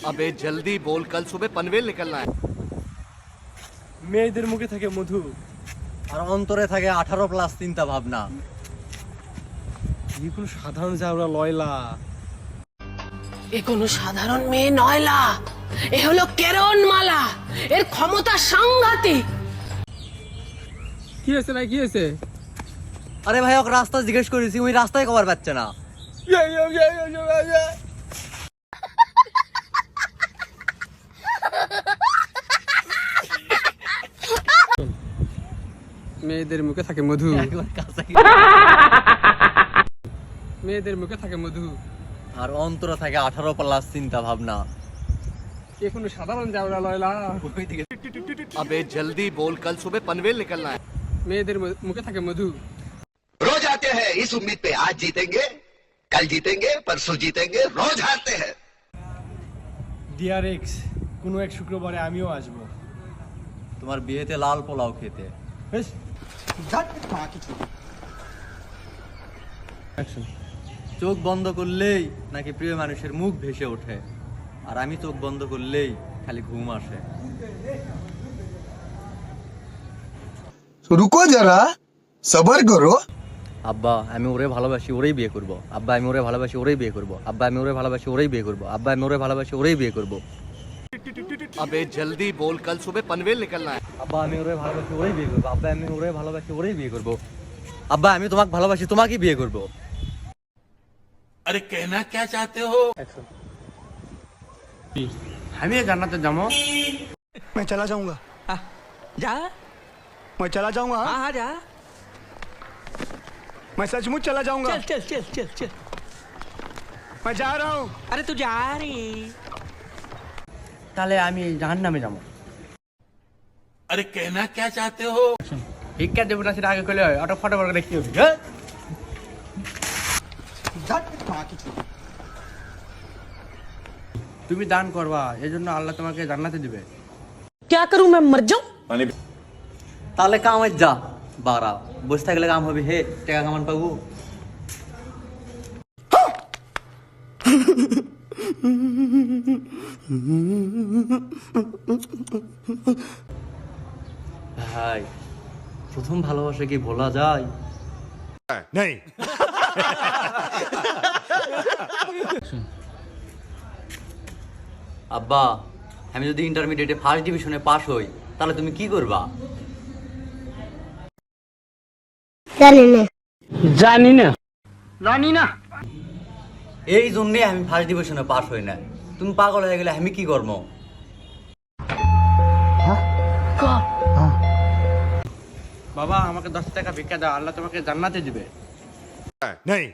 अबे जल्दी बोल, कल सुबह पनवेल निकलना है। মেয়েদের মুখে থাকে মধু আর অন্তরে থাকে 18+ চিন্তা ভাবনা। এই কোন সাধারণ জাউরা লয়লা। এ কোনো সাধারণ মেয়ে নয়লা, এ হলো কেরণমালা। এর ক্ষমতা সাংঘাতিক। কি হয়েছে ভাই, কি হয়েছে? আরে ভাই ওকে রাস্তা জিজ্ঞেস করেছি, ওই রাস্তায় কভার পাচ্ছে না। মেয়েদের মুখে থাকে মধু, একবার কাছে মেয়েদের মুখে থাকে মধু আর অন্তরে থাকে 18+ চিন্তা ভাবনা। এ কোনো সাধারণ জাউরা লয়লা। अबे जल्दी बोल, कल सुबह पनवेल निकलना है। মেয়েদের মুখে থাকে মধু। रोज आते हैं इस उम्मीद पे आज जीतेंगे, कल जीतेंगे, परसों जीतेंगे, रोज हारते हैं। ডিয়ার এক্স, কোনো এক শুক্রবারে আমিও আসবো তোমার বিয়েতে লাল পোলাও খেতে। বেশ। চোখ বন্ধ করলেই নাকি প্রিয় মানুষের মুখ ভেসে ওঠে, আর আমি চোখ বন্ধ করলেই খালি ঘুম আসে। रुको जरा, सबर करो। আব্বা আমি ওরে ভালোবাসি, ওরেই বিয়ে করব। আব্বা আমি ওরে ভালোবাসি, ওরেই বিয়ে করব। আব্বা আমি ওরে ভালোবাসি, ওরেই বিয়ে করব। আব্বা আমি ওরে ভালোবাসি, ওরেই বিয়ে করব। अबे जल्दी बोल, कल सुबह पनवेल निकलना है। আব্বা আমি ওরে ভালোবাসি, ওরেই বিয়ে করব। আব্বা আমি ওরে ভালোবাসি, ওরেই বিয়ে করব। আব্বা আমি তোমাকে ভালোবাসি, তোমাকেই বিয়ে করব। अरे कहना क्या चाहते हो? আমি জান্নাতে যাবো। मैं चला जाऊंगा। যা, मैं चला जाऊंगा। আহা যা। मैं सचमुच चला जाऊंगा। চল চল চল চল চল। मैं जा रहा हूँ। আরে তুই যা রে। তাহলে আমি জাহান্নামে যাবো। अरे कहना क्या चाहते हो? ভিক্ষা দেবো না, সেটা আগে করলে হয়। অটো ফটো করে দেখতে হবে। তুমি দান করবা, এজন্য আল্লাহ তোমাকে জান্নাতে দিবে। क्या करूं मैं मर जाऊं? তাহলে কামাই যা বাড়া, বসে থাকলে কাম হবে হে, টাকা কামান পাবো। ভাই প্রথম ভালোবাসা কি ভোলা যায়? नहीं। আব্বা আমি যদি ইন্টারমিডিয়েটে ফার্স্ট ডিভিশনে পাস হই তাহলে তুমি কি করবা? জানি না। এই জন্যই আমি ফার্স্ট ডিভিশনে পাস হই না। তুমি পাগল হয়ে গেলে আমি কি করবো? বাবা আমাকে 10 টাকা ভিক্ষা দাও, আল্লাহ তোমাকে জান্নাতে দিবে। नहीं।